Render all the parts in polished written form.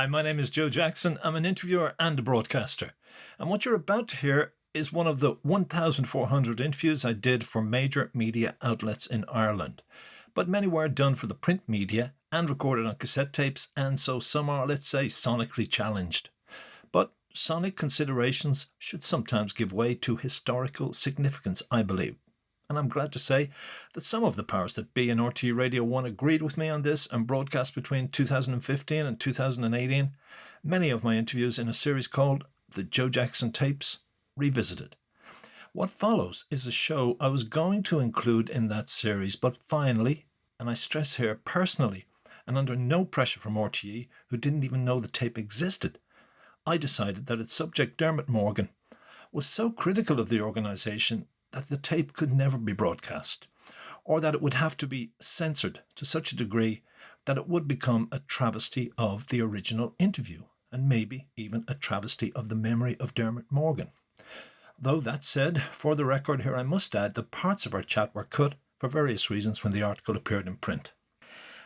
Hi, my name is Joe Jackson. I'm an interviewer and a broadcaster. And what you're about to hear is one of the 1,400 interviews I did for major media outlets in Ireland. But many were done for the print media and recorded on cassette tapes, and so some are, let's say, sonically challenged. But sonic considerations should sometimes give way to historical significance, I believe. And I'm glad to say that some of the powers that be in RTE Radio 1 agreed with me on this and broadcast between 2015 and 2018 many of my interviews in a series called The Joe Jackson Tapes Revisited. What follows is a show I was going to include in that series, but finally, and I stress here personally, and under no pressure from RTE, who didn't even know the tape existed, I decided that its subject, Dermot Morgan, was so critical of the organisation that the tape could never be broadcast, or that it would have to be censored to such a degree that it would become a travesty of the original interview, and maybe even a travesty of the memory of Dermot Morgan. Though that said, for the record here I must add that parts of our chat were cut for various reasons when the article appeared in print.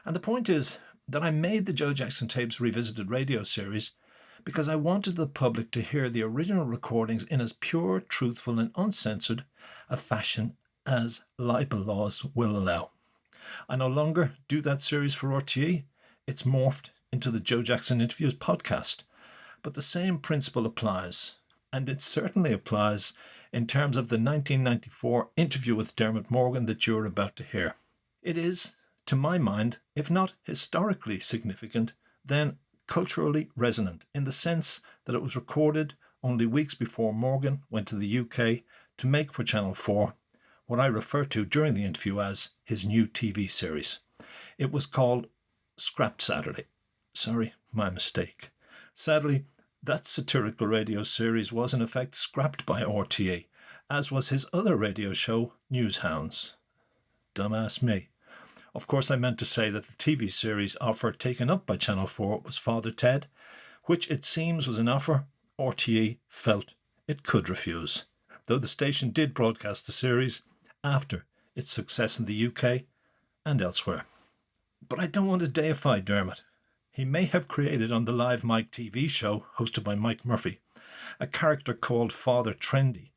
And the point is that I made the Joe Jackson Tapes Revisited radio series because I wanted the public to hear the original recordings in as pure, truthful and uncensored a fashion as libel laws will allow. I no longer do that series for RTE. It's morphed into the Joe Jackson Interviews podcast. But the same principle applies, and it certainly applies in terms of the 1994 interview with Dermot Morgan that you're about to hear. It is, to my mind, if not historically significant, then culturally resonant in the sense that it was recorded only weeks before Morgan went to the UK to make for Channel 4 what I refer to during the interview as his new TV series. It was called Scrapped Saturday. Sorry, my mistake. Sadly, that satirical radio series was in effect scrapped by RTE, as was his other radio show, Newshounds. Dumbass me. Of course, I meant to say that the TV series offer taken up by Channel 4 was Father Ted, which it seems was an offer RTE felt it could refuse, though the station did broadcast the series after its success in the UK and elsewhere. But I don't want to deify Dermot. He may have created on the Live Mike TV show, hosted by Mike Murphy, a character called Father Trendy,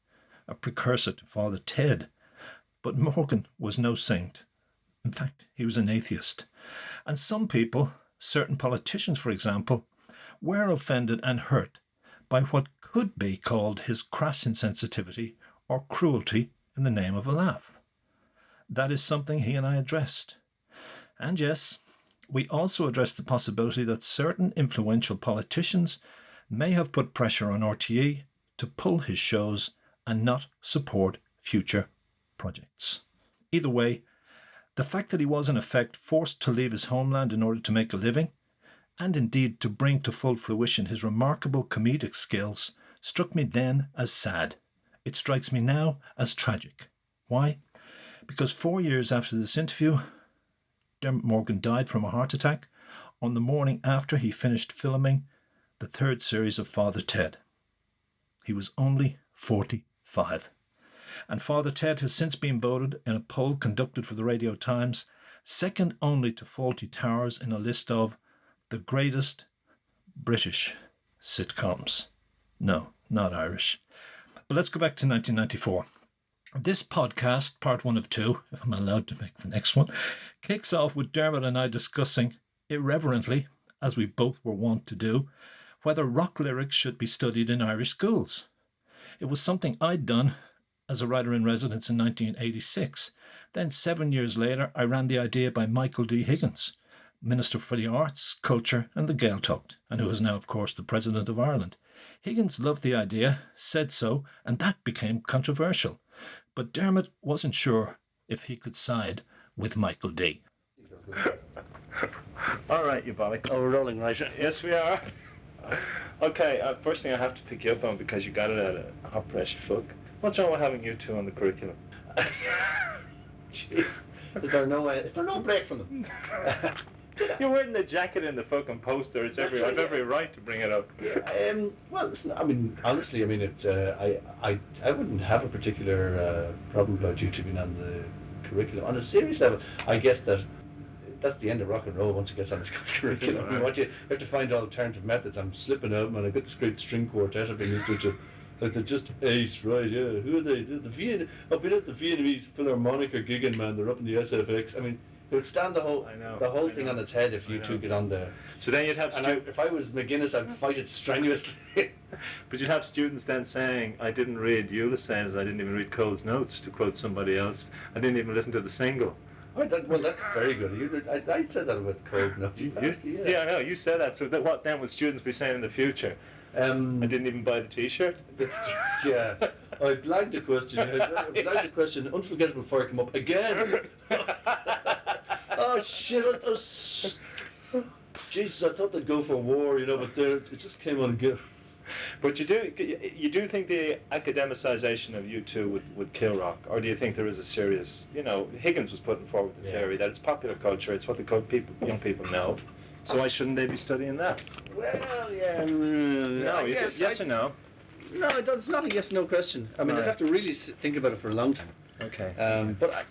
a precursor to Father Ted, but Morgan was no saint. In fact, he was an atheist. And some people, certain politicians for example, were offended and hurt by what could be called his crass insensitivity or cruelty in the name of a laugh. That is something he and I addressed. And yes, we also addressed the possibility that certain influential politicians may have put pressure on RTE to pull his shows and not support future projects. Either way, the fact that he was in effect forced to leave his homeland in order to make a living, and indeed to bring to full fruition his remarkable comedic skills, struck me then as sad. It strikes me now as tragic. Why? Because 4 years after this interview, Dermot Morgan died from a heart attack on the morning after he finished filming the third series of Father Ted. He was only 45. And Father Ted has since been voted in a poll conducted for the Radio Times second only to Fawlty Towers in a list of the greatest British sitcoms. No, not Irish. But let's go back to 1994. This podcast, part 1 of 2, if I'm allowed to make the next one, kicks off with Dermot and I discussing, irreverently, as we both were wont to do, whether rock lyrics should be studied in Irish schools. It was something I'd done as a writer-in-residence in 1986. Then 7 years later, I ran the idea by Michael D. Higgins, Minister for the Arts, Culture and the Gaeltacht, and who is now, of course, the President of Ireland. Higgins loved the idea, said so, and that became controversial. But Dermot wasn't sure if he could side with Michael D. All right, you bollocks. Oh, we're rolling, right? Yes, we are. Okay, first thing I have to pick you up on because you got it at a hot fresh fuck. What's wrong with having you two on the curriculum? Jeez. Is there no break from them? You're wearing the jacket in the fucking poster. It's I've every right to bring it up. Well, listen, I mean, honestly, I mean, it's I wouldn't have a particular problem about you two being on the curriculum. On a serious level, I guess that that's the end of rock and roll once it gets on this curriculum. Right. What you have to find alternative methods. I'm slipping out, man. I got this great string quartet I've been listening to. Like they're just ace, right? Yeah. Who are they? I've been at the Vietnamese Philharmonic or gigging, man. They're up in the SFX. I mean, it would stand the whole thing on its head if you two get on there. So then you'd have if I was McGuinness, I'd fight it strenuously. But you'd have students then saying, I didn't read Ulysses, I didn't even read Cole's notes, to quote somebody else. I didn't even listen to the single. Well, that's very good. I said that about Cole notes. Yeah, I know, you said that. So what then would students be saying in the future? I didn't even buy the T-shirt? Yeah. I blagged the question. Unforgettable before I come up again. Oh, shit. Jesus, I thought they'd go for war, but it just came on good. But you do think the academicization of U2 would kill rock, or do you think there is a serious, Higgins was putting forward the theory that it's popular culture, it's what the young people know, so why shouldn't they be studying that? Well, yeah. No, yes or no? No, it's not a yes/no question. I mean, I'd have to really think about it for a long time. Okay. But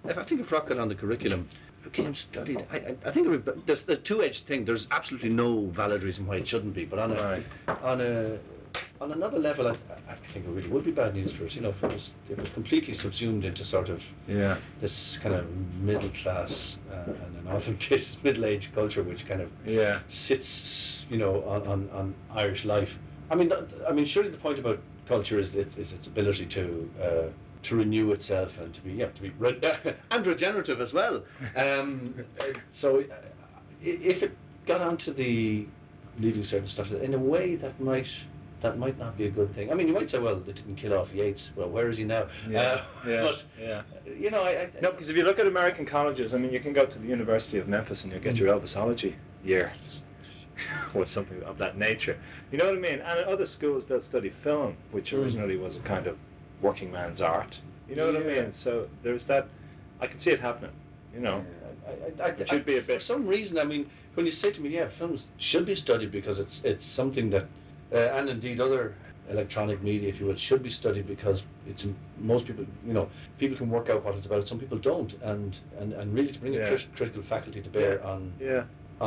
if I think of rock on the curriculum, became studied. I think there's the two-edged thing. There's absolutely no valid reason why it shouldn't be, but on another level, I think it really would be bad news for us. If it was completely subsumed into sort of this kind of middle class and in often cases middle-aged culture, which kind of sits on Irish life. I mean, surely the point about culture is its ability to renew itself and to be and regenerative as well. So if it got onto the leaving certain stuff in a way that might not be a good thing. I mean, you might say, well, they didn't kill off Yeats. Well, where is he now? No, because if you look at American colleges, I mean, you can go to the University of Memphis and you'll get your Elvisology year or something of that nature. You know what I mean? And at other schools, they'll study film, which originally was a kind of working man's art. You know what I mean? So there's that. I can see it happening. It should be a bit. For some reason, I mean, when you say to me, films should be studied because it's something that, and indeed other electronic media, if you will, should be studied because it's most people. People can work out what it's about. Some people don't, and really to bring a critical faculty to bear on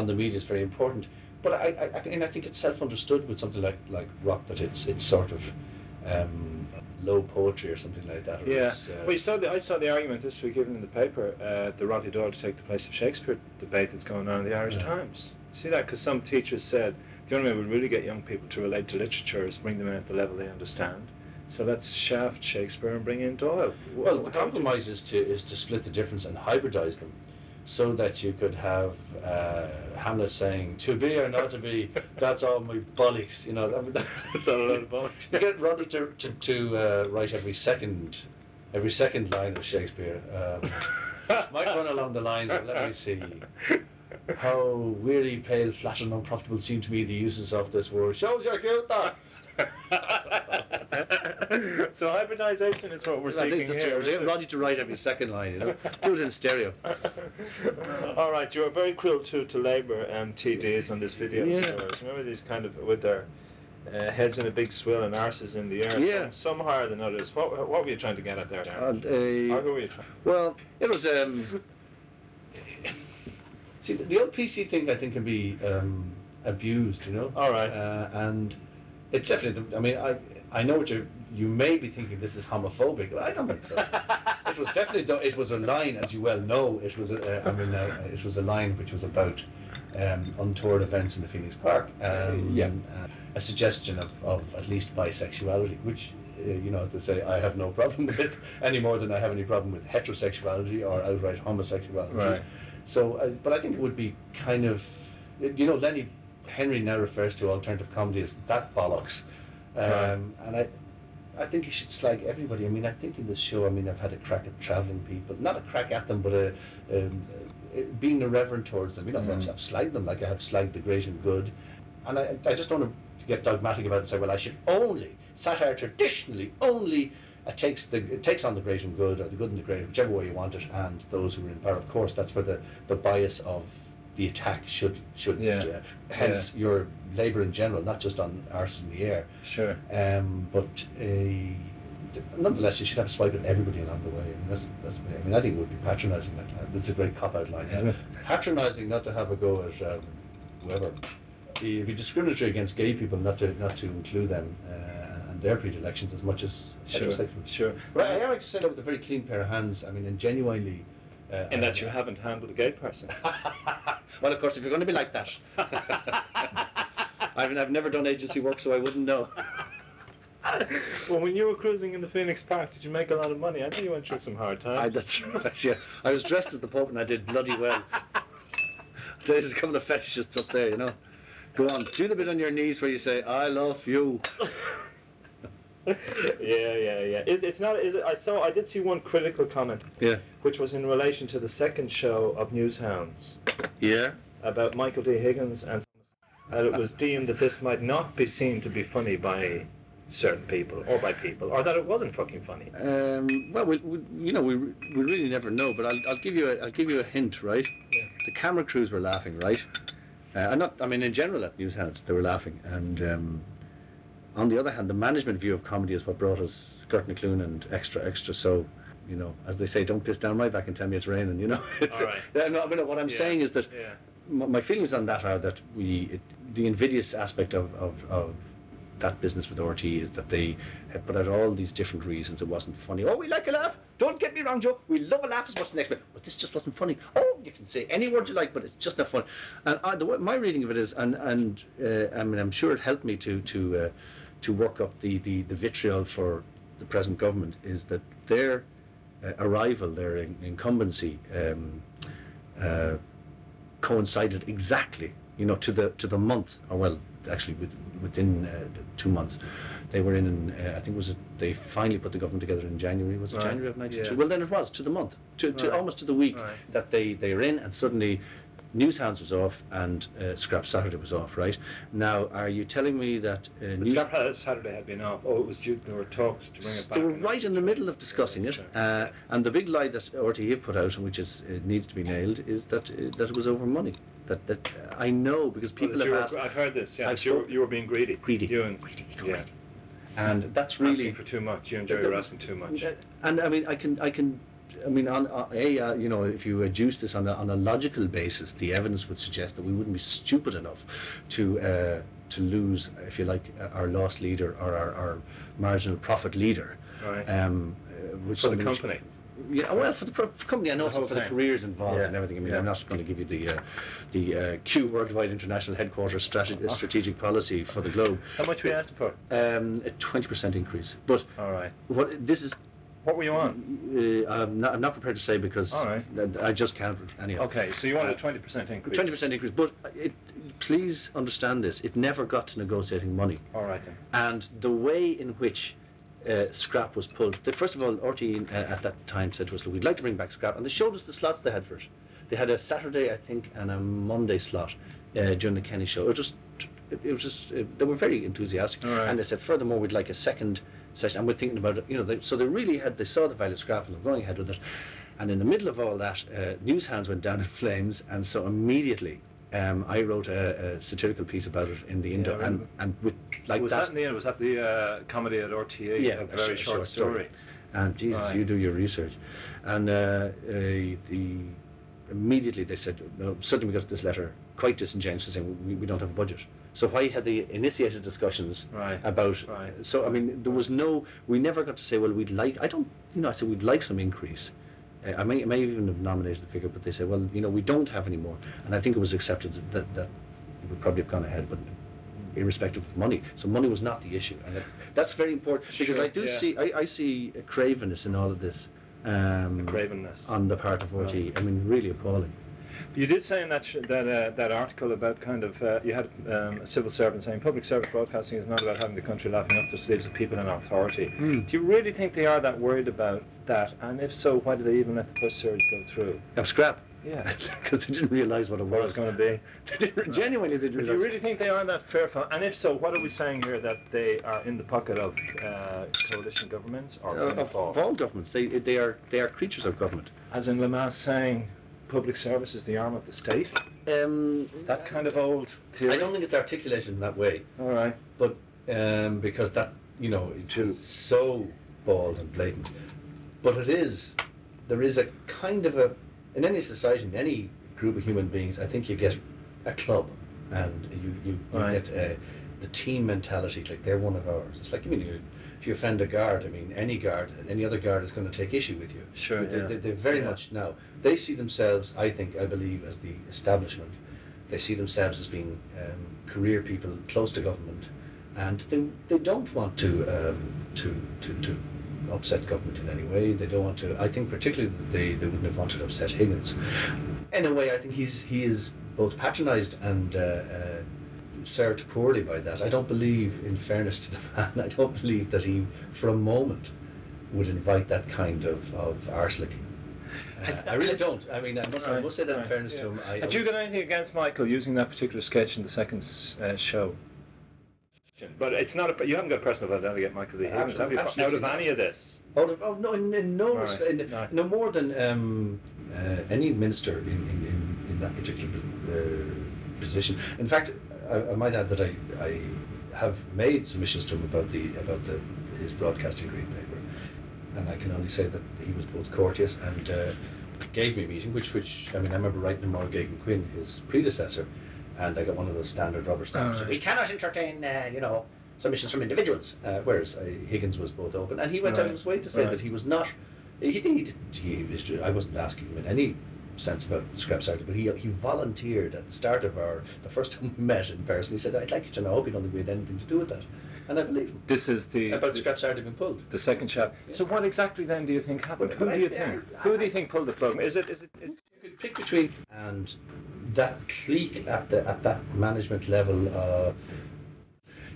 the media is very important. But I think it's self-understood with something like rock that it's sort of low poetry or something like that. Well, I saw the argument this week given in the paper, the Roddy Doyle to take the place of Shakespeare debate that's going on in the Irish Times. See that? Because some teachers said the only way we really get young people to relate to literature is bring them in at the level they understand. So let's shaft Shakespeare and bring in Doyle. Well, the compromise is to split the difference and hybridize them, so that you could have Hamlet saying, "To be or not to be, that's all my bollocks." That's all a lot of bollocks. You get Roddy to write every second line of Shakespeare. Might run along the lines of, let me see, how weary, pale, flat and unprofitable seem to me the uses of this word. Shows you're cute, that. So hybridization is what we're seeking here. Roddy to write every second line, do it in stereo. All right, you were very cruel to Labour TDs on this video. Stories. Remember these kind of with their heads in a big swill and arses in the air. Some higher than others. What were you trying to get at there, Darren? Or who were you trying? Well, it was see, the old PC thing I think can be abused, All right. And it's definitely. I mean, I know what you may be thinking. This is homophobic, but I don't think so. It was definitely. It was a line, as you well know. It was it was a line which was about untoward events in the Phoenix Park. A suggestion of at least bisexuality, which as they say, I have no problem with any more than I have any problem with heterosexuality or outright homosexuality. Right. So, but I think it would be kind of, Lenny Henry now refers to alternative comedy as that bollocks, and I think you should slag everybody. I mean, I think in this show, I've had a crack at travelling people, not a crack at them, but being irreverent towards them. I've slagged them like I have slagged the great and good, and I just don't want to get dogmatic about it and say, well, I should only, satire traditionally only takes on the great and good, or the good and the great, whichever way you want it, and those who are in power. Of course, that's where the bias of the attack should hence your Labour in general, not just on arse in the air. Sure. But nonetheless, you should have a swipe at everybody along the way. I mean, that's me. I mean, I think it would be patronising not to have. This is a great cop-out line, isn't it? Patronising not to have a go at whoever. It'd be discriminatory against gay people not to include them and their predilections as much as heterosexual. Sure. But I like to say that with a very clean pair of hands. I mean, and genuinely. In that you haven't handled a gay person. Well, of course, if you're going to be like that. I've never done agency work, so I wouldn't know. Well, when you were cruising in the Phoenix Park, did you make a lot of money? I know you went through some hard times. That's right, yeah. I was dressed as the Pope and I did bloody well. There's a couple of fetishists up there, you know. Go on, do the bit on your knees where you say, I love you. Yeah. It's not. Is it? I did see one critical comment. Yeah. Which was in relation to the second show of Newshounds. Yeah. About Michael D. Higgins, and it was deemed that this might not be seen to be funny by certain people, or that it wasn't fucking funny. Well, we really never know. But I'll give you a hint, right? Yeah. The camera crews were laughing, right? In general at Newshounds they were laughing, and on the other hand, the management view of comedy is what brought us Gert McClune and Extra. So, you know, as they say, don't piss down my back and tell me it's raining. You know. It's, all right. What I'm saying is that my feelings on that are that the invidious aspect of that business with RTE is that they had put out all these different reasons it wasn't funny. Oh, we like a laugh. Don't get me wrong, Joe. We love a laugh as much as the next bit. But this just wasn't funny. Oh, you can say any word you like, but it's just not funny. And my reading of it is, and I mean, I'm sure it helped me to work up the vitriol for the present government, is that their arrival, their incumbency, coincided exactly, you know, to the month, or well, actually within 2 months. They were in, I think they finally put the government together in January. Was it January of 93? Yeah. Well, then it was to the month, to almost to the week that they were in, and suddenly Newshounds was off and Scrap Saturday was off, right? Now, are you telling me that Scrap Saturday had been off? Oh, it was due. There were talks to bring it back. They were right in the middle of discussing it, and the big lie that RTE put out, which is needs to be nailed, is that it was over money. That I know, because people have asked. I've heard this. Yeah, you were being greedy. Greedy. Yeah. And that's really asking for too much. You and Jerry were asking too much. And I mean, I can. I mean, you know, if you adduce this on a logical basis, the evidence would suggest that we wouldn't be stupid enough to lose, if you like, our loss leader or our marginal profit leader. Right. Which for the company. Yeah, well, for the company, and also for the careers involved and everything. I mean, I'm not going to give you the Q Worldwide International Headquarters strategic policy for the globe. How much we asked for? A 20% increase. But all right. What were you on? I'm not prepared to say, because I just can't. Anyhow. Okay, so you want a 20% increase. 20% increase, but please understand this. It never got to negotiating money. All right then. And the way in which Scrap was pulled. First of all, RTE at that time said to us, "Look, we'd like to bring back Scrap," and they showed us the slots they had for it. They had a Saturday, I think, and a Monday slot during the Kenny show. It was just they were very enthusiastic, and they said, "Furthermore, we'd like a second session," and we're thinking about it. You know, so they saw the value of Scrap and they're going ahead with it. And in the middle of all that, Newshounds went down in flames, and so immediately. I wrote a satirical piece about it in the Indo, and with like was that in the end? Was that the comedy at RTE? Yeah, a very short story. And Jesus, you do your research. And immediately they said, no, suddenly we got this letter, quite disingenuous, saying we don't have a budget. So why had they initiated discussions about? So I mean, we never got to say, well, I said we'd like some increase. I may even have nominated the figure, but they said, well, you know, we don't have any more. And I think it was accepted that it would probably have gone ahead, but irrespective of money. So money was not the issue. And that's very important, because I see a cravenness in all of this. Cravenness. On the part of RTE. I mean, really appalling. You did say in that article about kind of, you had a civil servant saying public service broadcasting is not about having the country laughing up the sleeves of people in authority. Do you really think they are that worried about that? And if so, why do they even let the first series go through? Of Scrap? Yeah. Because they didn't realise what it was going to be. Genuinely, they didn't realise. Do you really think they are that fearful? And if so, what are we saying here, that they are in the pocket of coalition governments or of all governments? They are creatures of government. As in Lamass saying, public service is the arm of the state? That kind of old theory? I don't think it's articulated in that way. All right. But because that, you know, it's so bald and blatant. But there is a kind of in any society, in any group of human beings, I think you get a club, and you Right. get the team mentality, like they're one of ours. It's like, if you offend a guard, any other guard is going to take issue with you. Sure, They very much now, they see themselves, I believe, as the establishment. They see themselves as being career people close to government, and they don't want to upset government in any way. They don't want to. I think particularly they wouldn't have wanted to upset Higgins. In a way, I think he is both patronised and served poorly by that. I don't believe, in fairness to the man, I don't believe that he, for a moment, would invite that kind of arselicking. I really don't. I mean, I must say that in fairness to him. Have you got anything against Michael using that particular sketch in the second show? But it's not you haven't got a personal vendetta against Michael D. Higgins, have you? Out of any of this? No, in no Right. respect, no more than any minister in that particular position. In fact, I might add that I have made submissions to him about his broadcasting green paper, and I can only say that he was both courteous and gave me a meeting, which I remember writing to Morgan Quinn, his predecessor, and I got one of those standard rubber stamps. Right. We cannot entertain, submissions from individuals. Whereas Higgins was both open, and he went out of his way to say that he was not. I wasn't asking him in any sense about the scrap circle, but he volunteered at the start of the first time we met in person. He said, "I'd like you to know, I hope you don't think we had anything to do with that," and I believe him. This is About scrap circle being pulled. The second chapter. Yeah. So what exactly then do you think happened? Well, Who do you I- think? I- Who do you think pulled the plug? Is it? You could pick between and that clique at that management level,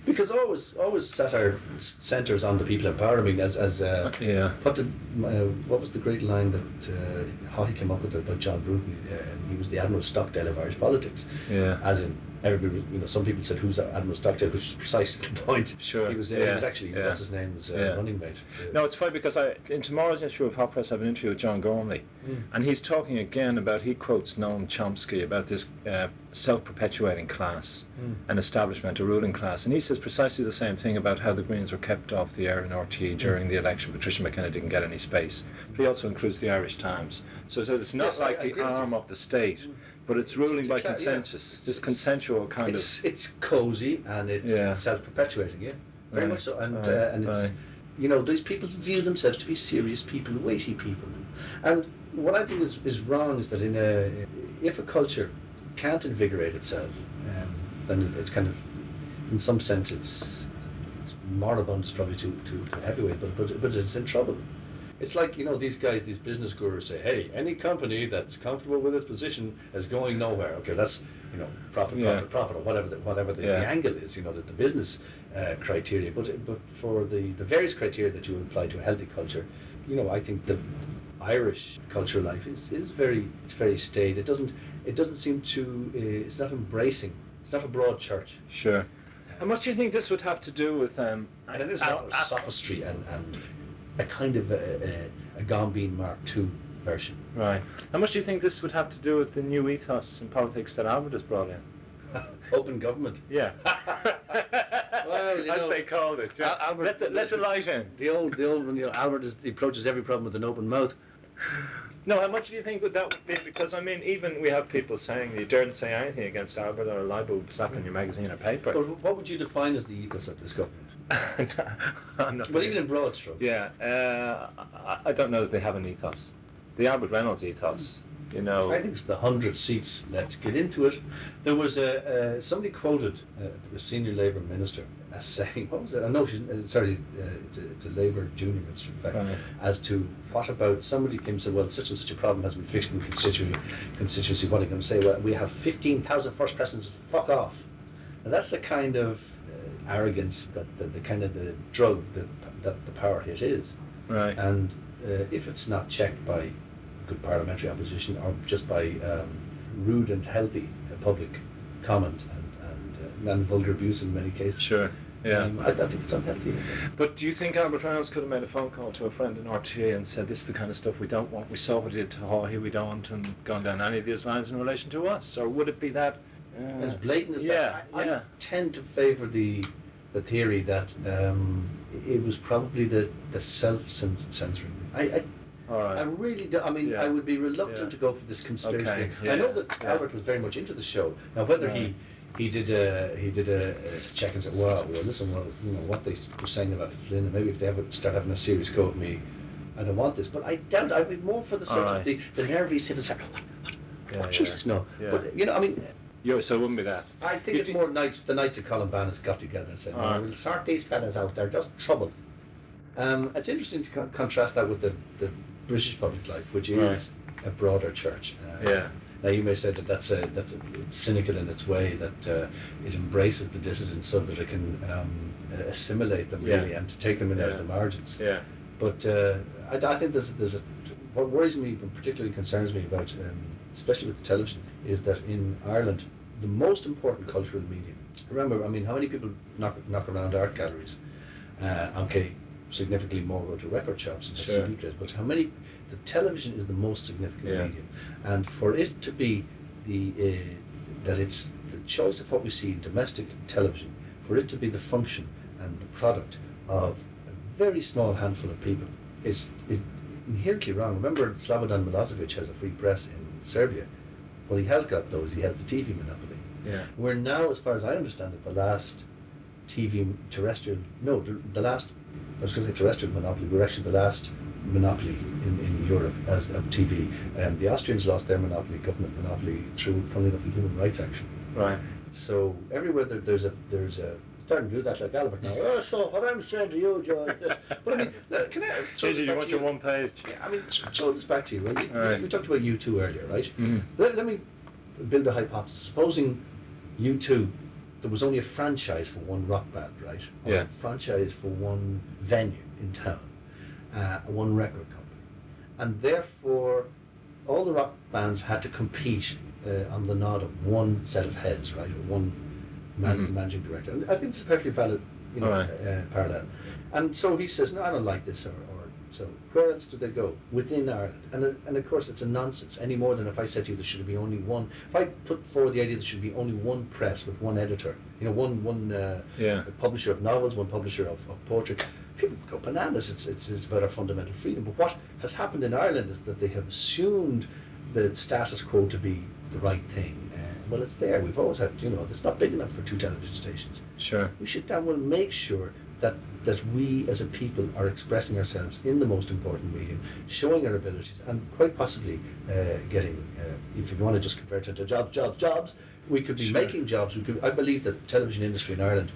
because always set our centres on the people in power. I mean, Yeah. what was the great line that Haughey came up with about John Bruton? He was the Admiral Stockdale of Irish politics. Yeah. As in, everybody, some people said, "Who's Admiral Stockdale?" Which is precisely the point. Sure. He was Yeah. actually, Yeah. what's his name, was Yeah. running mate. No, it's funny because in tomorrow's issue of Hot Press I have an interview with John Gormley, and he's talking again about, he quotes Noam Chomsky about this self-perpetuating class, an establishment, a ruling class, and he says precisely the same thing about how the Greens were kept off the air in RTE during the election. Patricia McKenna didn't get any space. But he also includes the Irish Times. So it's not Yes, like I the agree with arm you. of the state, but it's ruling by consensus. This consensual kind of... It's cosy and it's self-perpetuating, yeah, very much so. And it's these people view themselves to be serious people, weighty people. And what I think is wrong is that if a culture can't invigorate itself, then it's kind of, in some sense, it's moribund is probably too heavyweight, but it's in trouble. It's like, these guys, these business gurus say, "Hey, any company that's comfortable with its position is going nowhere." Okay, that's profit, or whatever the angle is, the business criteria. But for the various criteria that you apply to a healthy culture, I think the Irish cultural life is very staid. It doesn't seem to. It's not embracing. It's not a broad church. Sure. And what do you think this would have to do with And it is not sophistry and a kind of a Gambine Mark II version. Right. How much do you think this would have to do with the new ethos in politics that Albert has brought in? Open government. Yeah. Well, as they called it. Yeah. Albert, let the light in. The old one. Albert he approaches every problem with an open mouth. No, how much do you think that would be? Because even we have people saying you daren't say anything against Albert, or a libel slap in your magazine or paper. But what would you define as the ethos of this government? Well, even in broad strokes. Yeah, I don't know that they have an ethos. The Albert Reynolds ethos, I think it's the 100 seats. Let's get into it. There was somebody quoted a senior Labour minister as saying, what was it? No, it's a Labour junior minister, in fact, as to what about somebody came and said, well, such and such a problem has been fixed in the constituency. What are you going to say? Well, we have 15,000 first presidents. Fuck off. And that's the kind of arrogance that the kind of the drug that the power hit is. Right. And if it's not checked by good parliamentary opposition or just by rude and healthy public comment and vulgar abuse in many cases. Sure. Yeah. I think it's unhealthy. But do you think Albert Reynolds could have made a phone call to a friend in RTA and said, "This is the kind of stuff we don't want. We saw what he did to Haughey. We don't want him gone down any of these lines in relation to us"? Or would it be that As blatant as yeah, that? I yeah. tend to favour the the theory that it was probably the self-censoring. All right. I really do. I mean, Yeah. I would be reluctant Yeah. to go for this conspiracy Okay, thing. yeah, I know that yeah. Albert was very much into the show. Now, whether Right. he did a check and said, well, listen, what they were saying about Flynn, and maybe if they ever start having a serious go at me, I don't want this. But I doubt. I'd be more for the sort All of right. the nervy civil sector. Yeah, Jesus, no. Yeah. But I mean. So it wouldn't be that. I think it's more the Knights of Columbanus got together and said, no, we'll sort these fellas out. They're just trouble. It's interesting to contrast that with the British public life, which is a broader church. Now you may say that that's it's cynical in its way, that it embraces the dissidents so that it can assimilate them really and to take them in out of the margins. Yeah. But I think there's what worries me and particularly concerns me about, especially with the television, is that in Ireland the most important cultural medium. Remember, I mean, how many people knock around art galleries? Okay, significantly more go to record shops and CD players, but how many? The television is the most significant medium, and for it to be that it's the choice of what we see in domestic television, for it to be the function and the product of a very small handful of people, is inherently wrong. Remember, Slobodan Milosevic has a free press in Serbia. Well, he has got those. He has the TV monopoly. Yeah. We're now, as far as I understand it, the last terrestrial monopoly. We're actually the last monopoly in Europe as of TV. The Austrians lost their monopoly, government monopoly, through probably enough human rights action. Right. So everywhere there's a starting to do that like Albert now. Oh, so what I'm saying to you, George. But I mean, can I? You want your one page? Yeah, I mean, throw this back to you. Right. We talked about U2 earlier, right? Mm-hmm. Let me build a hypothesis. Supposing U2, there was only a franchise for one rock band, right? Or a franchise for one venue in town, one record company, and therefore all the rock bands had to compete on the nod of one set of heads, right, or one managing director. And I think it's a perfectly valid, parallel. And so he says, no, I don't like this, or so where else do they go? Within Ireland. And of course it's a nonsense, any more than if I said to you there should be only one. If I put forward the idea there should be only one press with one editor, one publisher of novels, one publisher of poetry, people go bananas. It's about our fundamental freedom. But what has happened in Ireland is that they have assumed the status quo to be the right thing. Well, it's there. We've always had, it's not big enough for two television stations. Sure. We should then make sure that we as a people are expressing ourselves in the most important medium, showing our abilities, and quite possibly getting, if you want to just compare it to jobs, we could be making jobs. I believe that the television industry in Ireland,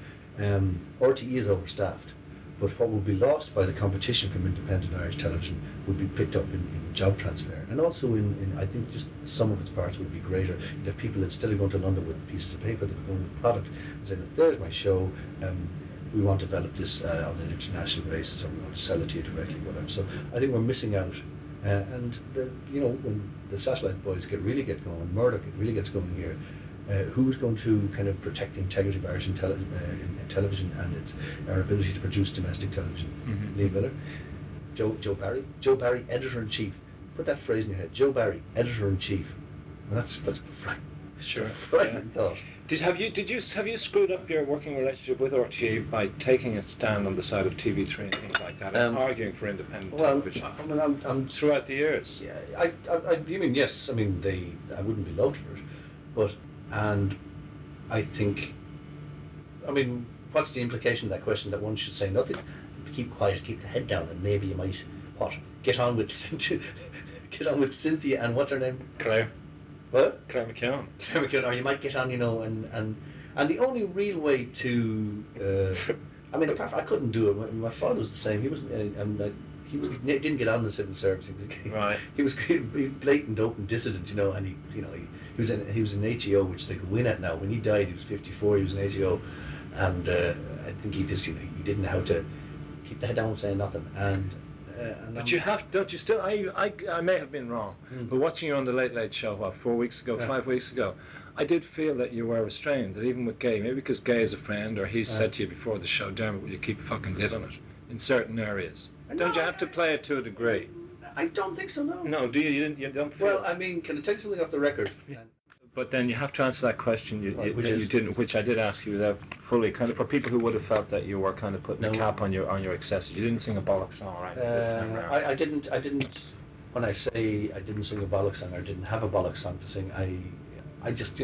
RTE is overstaffed, but what will be lost by the competition from independent Irish television would be picked up in job transfer, and also in I think just some of its parts would be greater. That people, instead of going to London with pieces of paper, they're going with product and saying, there's my show, we want to develop this on an international basis, or we want to sell it to you directly, whatever. So I think we're missing out, and when the satellite boys really get going, Murdoch really gets going here, who's going to kind of protect the integrity of Irish in television and our ability to produce domestic television? Mm-hmm. Lee Miller, Joe Barry, editor-in-chief. Put that phrase in your head, Joe Barry, editor-in-chief. And that's frightening thought. Have you screwed up your working relationship with RTE by taking a stand on the side of TV3 and things like that, and arguing for independent television? I mean, I'm throughout the years. Yeah, you mean, yes. I mean, I wouldn't be loved for it, and I think, I mean, what's the implication of that question? That one should say nothing, keep quiet, keep the head down, and maybe you might get on with Cynthia and what's her name? Claire. What? Claire McKeown. Or you might get on, and the only real way to, I mean, apart from, I couldn't do it. My father was the same. He wasn't, he didn't get on the civil service. He was blatant, open dissident, and he was an HEO, which they could win at now. When he died, he was 54. He was an HEO, and I think he just, he didn't know how to keep the head down, saying nothing, but you have, don't you still? I may have been wrong, but watching you on the Late Late Show, 5 weeks ago, I did feel that you were restrained. That even with Gay, maybe because Gay is a friend, or he's said to you before the show, Dermot, will you keep a fucking lid on it in certain areas? Don't you have to play it to a degree? I don't think so. No. No, do you? You don't feel? Well, I mean, can I tell you something off the record? But then you have to answer that question which I did ask you without fully kind of for people who would have felt that you were kind of putting a cap on your excesses. You didn't sing a bollocks song, right? This time around. I didn't. When I say I didn't sing a bollocks song or didn't have a bollocks song to sing, I just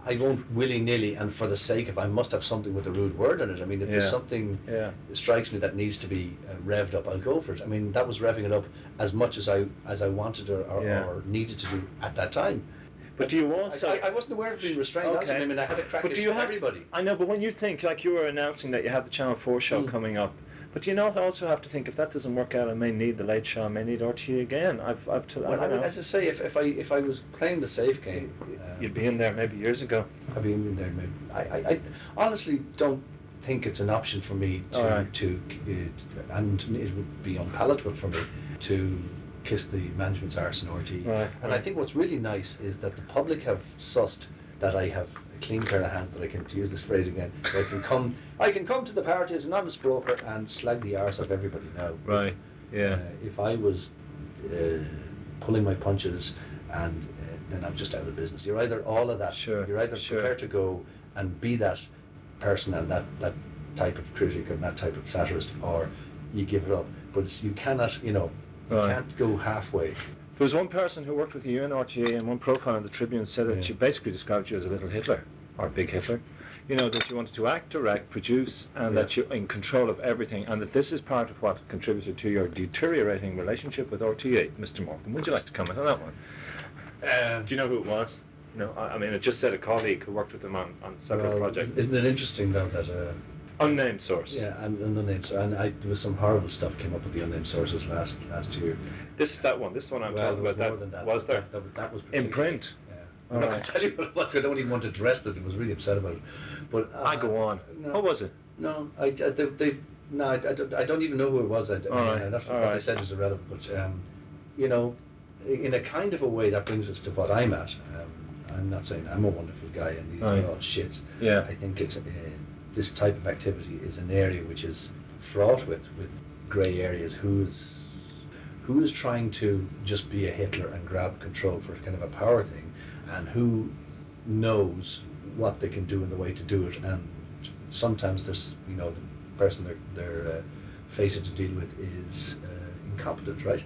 I won't willy-nilly and for the sake of I must have something with a rude word in it. I mean, if there's something that strikes me that needs to be revved up, I'll go for it. I mean, that was revving it up as much as I wanted or needed to do at that time. But do you also... I wasn't aware of being restrained. Okay. I mean, I had a crack at everybody. I know, but when you think, like you were announcing that you have the Channel 4 show coming up, but do you not also have to think if that doesn't work out, I may need the Late Show, I may need RTE again. I mean, as I say, if I was playing the safe game, you'd be in there maybe years ago. I'd be in there maybe. I honestly don't think it's an option for me to and it would be unpalatable for me to kiss the management's arse in RTE. And I think what's really nice is that the public have sussed that I have a clean pair of hands, that I can, to use this phrase again, I can come to the party as an honest broker and slag the arse of everybody now. Right. Yeah. If I was pulling my punches and then I'm just out of business. You're either all of that. You're either prepared to go and be that person and that type of critic and that type of satirist, or you give it up. But you cannot, you can't go halfway. There was one person who worked with you in RTA, and one profile in the Tribune said that she basically described you as a little Hitler, or a big Hitler. That you wanted to act, direct, produce, and that you're in control of everything, and that this is part of what contributed to your deteriorating relationship with RTA, Mr. Morgan. Would you like to comment on that one? Do you know who it was? No, I mean, it just said a colleague who worked with him on several projects. Isn't it interesting though that unnamed source? Yeah, and unnamed source. And there was some horrible stuff came up with the unnamed sources last year. This is that one. This one I'm talking about. That was there. That was in print. Yeah. I'm not going to tell you what it was. I don't even want to address it. I was really upset about it. But I go on. No, what was it? No, I don't even know who it was. What they said was irrelevant. But in a kind of a way, that brings us to what I'm at. I'm not saying I'm a wonderful guy and these are all shits. Yeah. I think it's this type of activity is an area which is fraught with grey areas. Who is trying to just be a Hitler and grab control for kind of a power thing, and who knows what they can do in the way to do it. And sometimes there's the person they're faced to deal with is incompetent, right?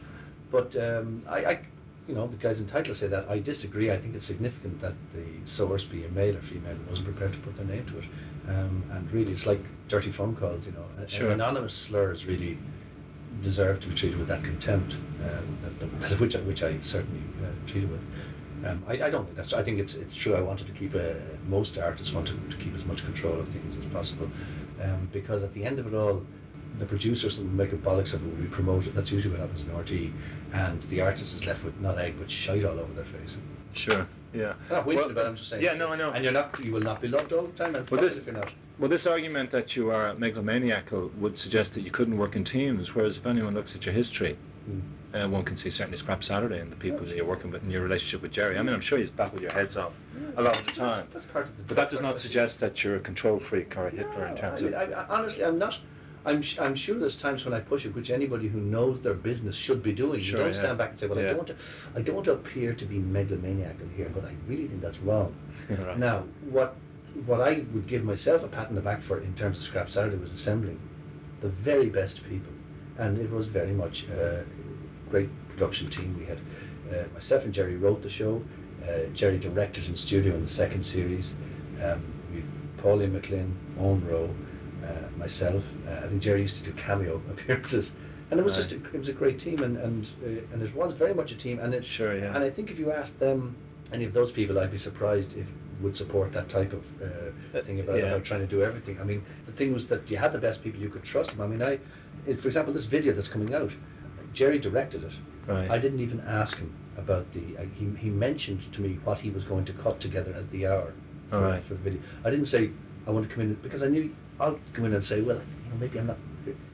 But the guy's entitled to say that. I disagree. I think it's significant that the source, be a male or female, wasn't prepared to put their name to it. And really, it's like dirty phone calls. Anonymous slurs really deserve to be treated with that contempt, which I certainly treated with. I don't think that's. I think it's true. I wanted to keep most artists want to keep as much control of things as possible, because at the end of it all, the producers will make a bollocks of it, will be promoted. That's usually what happens in RT, and the artist is left with not egg but shite all over their face. Sure. Yeah. I'm not whinging about it, I'm just saying. Yeah, no, I know. And you will not be loved all the time. And if you're not. Well, this argument that you are megalomaniacal would suggest that you couldn't work in teams. Whereas if anyone looks at your history, one can see certainly Scrap Saturday and the people that you're working with and your relationship with Jerry. I mean, I'm sure you've battled your heads off a lot of the time. That's part of the. But that does not suggest that you're a control freak or a Hitler in terms of. Honestly, I'm not. I'm sure there's times when I push it, which anybody who knows their business should be doing. Sure, you don't stand back and say, well, I don't want to appear to be megalomaniacal here, but I really think that's wrong. Right. Now, what I would give myself a pat on the back for in terms of Scrap Saturday was assembling the very best people. And it was very much a great production team. We had myself and Jerry wrote the show. Jerry directed in studio in the second series. We had Pauline McLean, Owen Rowe, myself. I think Jerry used to do cameo appearances, and it was just it was a great team, and it was very much a team. And it And I think if you asked them, any of those people, I'd be surprised if would support that type of thing about trying to do everything. I mean, the thing was that you had the best people, you could trust them. I mean, for example, this video that's coming out, Jerry directed it. Right. I didn't even ask him about he mentioned to me what he was going to cut together as the hour for the video. I didn't say I want to come in because I knew I'll come in and say, well, maybe I'm not.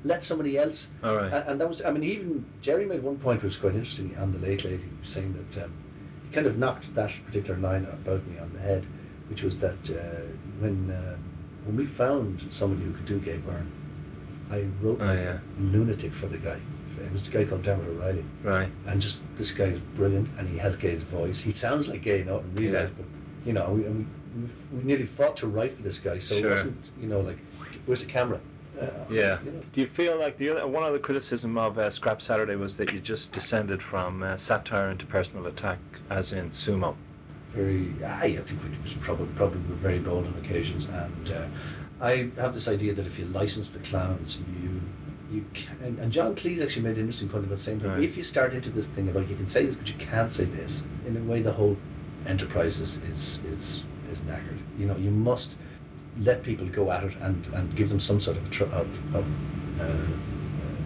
Let somebody else. All right. And that was, I mean, even Jerry made one point which was quite interesting on the Late Late. He was saying that he kind of knocked that particular line about me on the head, which was that when we found somebody who could do Gay Byrne, I wrote lunatic for the guy. It was the guy called Dermot Morgan. Right. And just this guy is brilliant, and he has Gay's voice. He sounds like Gay, not in real life, but you know, we nearly fought to write for this guy, so it wasn't, you know, like, where's the camera? Yeah. You know. Do you feel like one of the criticism of Scrap Saturday was that you just descended from satire into personal attack, as in sumo? I think we was probably were very bold on occasions, and I have this idea that if you license the clowns, you can, and John Cleese actually made an interesting point about saying that if you start into this thing about you can say this but you can't say this, in a way the whole enterprise is knackered. You know, you must let people go at it and give them some sort of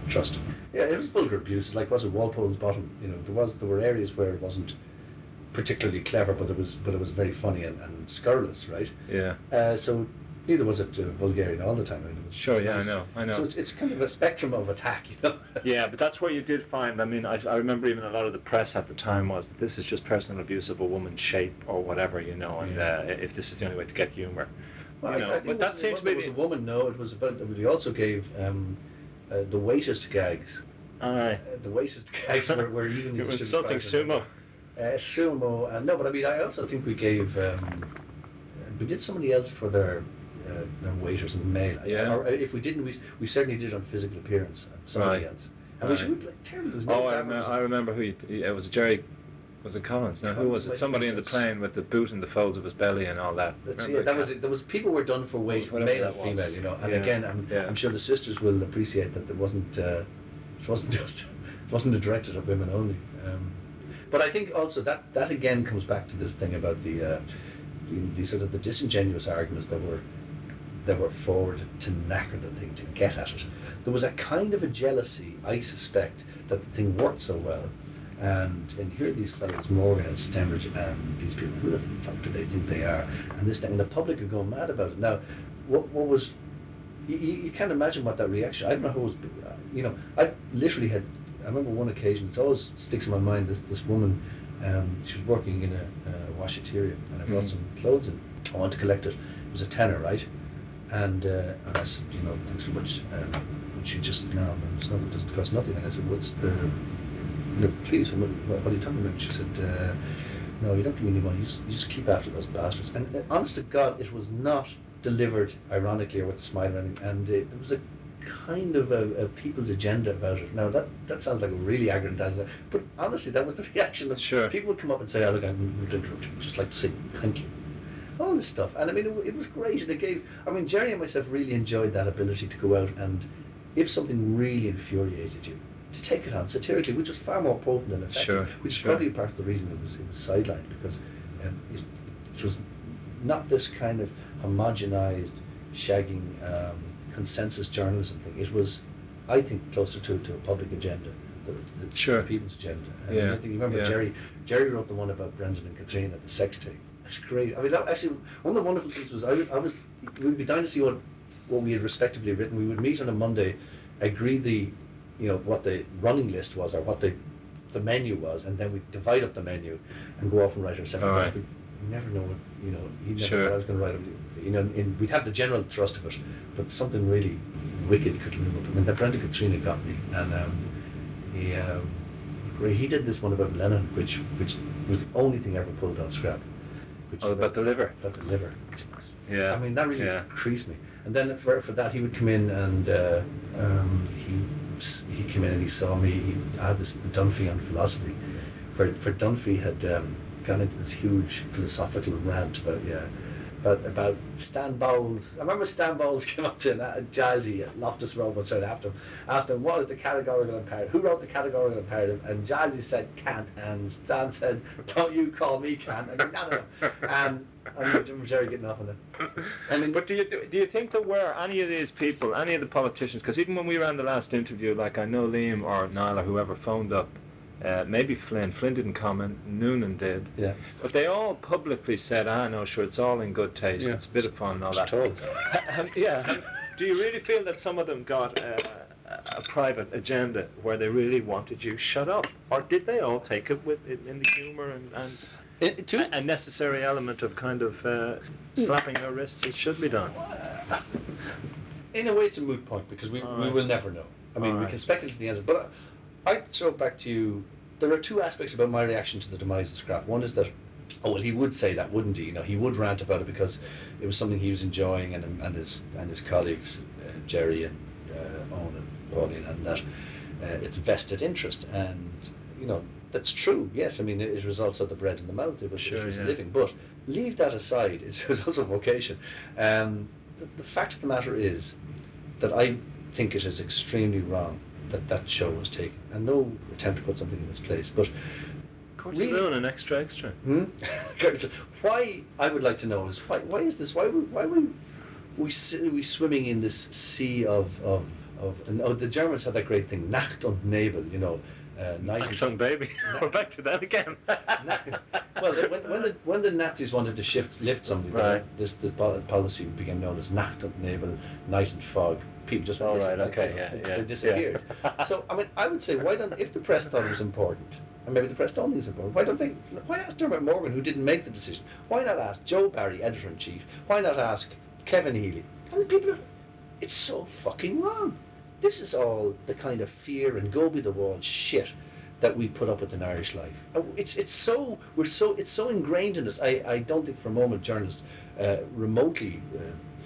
trust. Yeah, it was vulgar abuse. Like, was it Walpole's Bottom? You know, there were areas where it wasn't particularly clever, but it was very funny and scurrilous, right? Yeah. So neither was it Bulgarian all the time. I mean, it was, sure. it Yeah, was, I know. So it's kind of a spectrum of attack, you know. Yeah, but that's where you did find. I mean, I remember even a lot of the press at the time was that this is just personal abuse of a woman's shape or whatever, you know, and if this is the only way to get humour. Well, you know, but that seems to be. It was a woman. No, it was about. We also gave the weightest gags. Aye. The weightest gags were even. It was something sumo. Sumo. No, but I mean, I also think we gave. We did somebody else for their waiters in male. Yeah. Or if we didn't, we certainly did on physical appearance. Somebody else. And we should like terrible. I remember who. It was Jerry. Was it Collins? No, who was it? Somebody in the plane with the boot in the folds of his belly and all that. That was it. There was people were done for weight, male and female, you know. And again, I'm sure the sisters will appreciate that there wasn't. It wasn't directed at women only. But I think also that again comes back to this thing about the sort of the disingenuous arguments that were forward to knacker the thing, to get at it. There was a kind of a jealousy, I suspect, that the thing worked so well. And here are these fellows, Morgan and Stemmert, and these people, who the fuck do they think they are? And this thing, and the public are going mad about it. Now, what was, you can't imagine what that reaction, I don't know who was, you know, I remember one occasion, it always sticks in my mind, this woman, she was working in a washateria, and I brought some clothes in. I wanted to collect it. It was a tenner, right? And I said, you know, thanks so much. And she just, no, it doesn't cost nothing. And I said, what's the, no, please, what are you talking about? She said, no, you don't give me any money, you just keep after those bastards. And honest to God, it was not delivered ironically or with a smile or anything, and there was a kind of a people's agenda about it. Now that sounds like a really aggrandizing, but honestly that was the reaction. That people would come up and say, oh look, I'm just like to say thank you. All this stuff. And I mean, it was great, and it gave, I mean, Jerry and myself really enjoyed that ability to go out and, if something really infuriated you, to take it on satirically, which was far more potent and effective, which is probably part of the reason it was sidelined, because it was not this kind of homogenized, shagging consensus journalism thing. It was, I think, closer to a public agenda, the people's agenda. And I think you remember Jerry wrote the one about Brendan and Katrina, the sex tape. That's great. I mean, that actually, one of the wonderful things was we'd be down to see what we had respectively written. We would meet on a Monday, agree what the running list was or what the menu was, and then we'd divide up the menu and go off and write our separate. We never know what, he never knew what I was going to write. We'd have the general thrust of it, but something really wicked could loom up. I mean, that Brendan Katrina got me, and he did this one about Lennon, which was the only thing ever pulled on Scrap. About the liver. About the liver. Yeah. I mean, that really creased me. And then for that, he would come in and he came in and he saw me. I had the Dunphy on philosophy, where Dunphy had gone into this huge philosophical rant about Stan Bowles. I remember Stan Bowles came up to Gilesy at Loftus Road and asked him what is the categorical imperative? Who wrote the categorical imperative? And Gilesy said Kant, and Stan said, "Don't you call me Kant?" And none of them. And I remember Jerry getting off on it. I mean, but do you think there were any of these people, any of the politicians? Because even when we ran the last interview, like I know Liam or Niall or whoever phoned up. Maybe Flynn didn't comment, Noonan did. Yeah. But they all publicly said, no, sure, it's all in good taste, it's a bit of fun and all that. Do you really feel that some of them got a private agenda where they really wanted you shut up? Or did they all take it in the humour and a necessary element of kind of slapping their wrists? It should be done. In a way, it's a moot point, because we will never know. I mean, we can speculate the answer, but I'd throw it back to you. There are two aspects about my reaction to the demise of Scrap. One is that Oh well, he would say that, wouldn't he? You know, he would rant about it because it was something he was enjoying, and his colleagues, Jerry and Owen and Pauline, and that it's vested interest, and you know that's true. Yes, I mean it results of the bread in the mouth. It was living, but leave that aside. It was also vocation. The fact of the matter is that I think it is extremely wrong that that show was taken, and no attempt to put something in its place, but. Really? Doing an extra. Why I would like to know is why is this? Why were we swimming in this sea of and, the Germans had that great thing, Nacht und Nebel, you know. Nacht baby. We're back to that again. Well, when the Nazis wanted to lift somebody, right. this policy became known as Nacht und Nebel, night and fog. People just went, they disappeared. So I mean, I would say, why don't, if the press thought it was important, and maybe the press don't think it's important, why ask Dermot Morgan, who didn't make the decision? Why not ask Joe Barry, editor-in-chief? Why not ask Kevin Healy? I mean, it's so fucking wrong. This is all the kind of fear and go be the wall shit that we put up with in Irish life. It's so ingrained in us. I don't think for a moment journalists remotely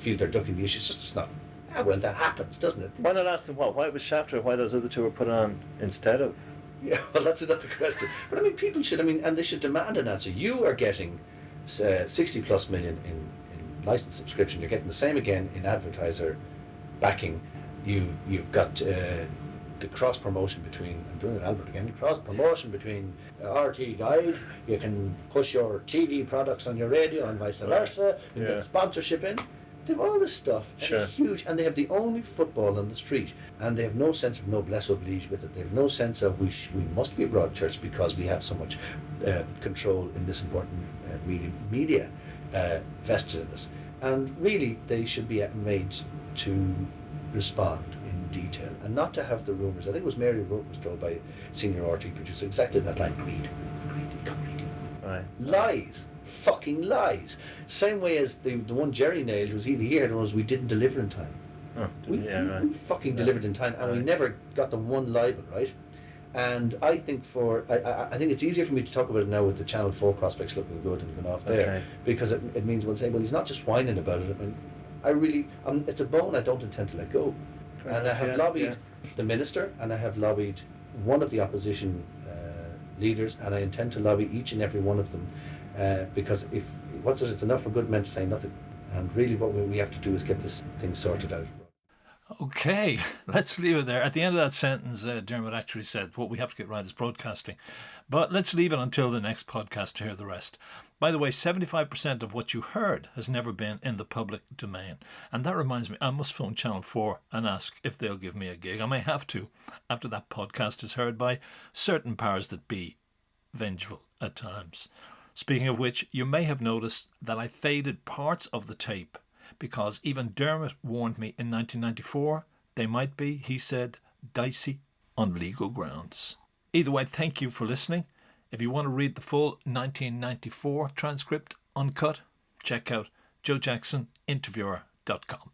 feel they're ducking the issue. It's just it's not. Ah, well, that happens, doesn't it? Why not ask them why it was Shafter, why those other two were put on instead of? Yeah, well, that's another question. But I mean, people should. I mean, and they should demand an answer. You are getting 60 plus million in license subscription. You're getting the same again in advertiser backing. You've got the cross promotion between. I'm doing it, Albert again. Cross promotion between RT Guide. You can push your TV products on your radio and vice versa. You get sponsorship in. They have all this stuff. Sure. It's huge, and they have the only football on the street, and they have no sense of noblesse oblige with it. They have no sense of we must be a broad church because we have so much control in this important media vested in us. And really, they should be made to respond in detail and not to have the rumours. I think it was Mary Root was told by a senior RT producer exactly that line. Read. Right. Lies. Fucking lies. Same way as the one Jerry nailed was either here was we didn't deliver in time. Oh, we fucking delivered in time, and we never got the one libel right. And I think I think it's easier for me to talk about it now with the Channel 4 prospects looking good and going off there, because it means we'll say, well, he's not just whining about it. I mean, I really, it's a bone I don't intend to let go. And I have lobbied the minister, and I have lobbied one of the opposition leaders, and I intend to lobby each and every one of them. Because it's enough for good men to say nothing, and really what we have to do is get this thing sorted out. Okay, let's leave it there. At the end of that sentence, Dermot actually said what we have to get right is broadcasting, but let's leave it until the next podcast to hear the rest. By the way, 75% of what you heard has never been in the public domain, and that reminds me, I must phone Channel 4 and ask if they'll give me a gig. I may have to after that podcast is heard by certain powers that be, vengeful at times. Speaking of which, you may have noticed that I faded parts of the tape because even Dermot warned me in 1994 they might be, he said, dicey on legal grounds. Either way, thank you for listening. If you want to read the full 1994 transcript uncut, check out joejacksoninterviewer.com.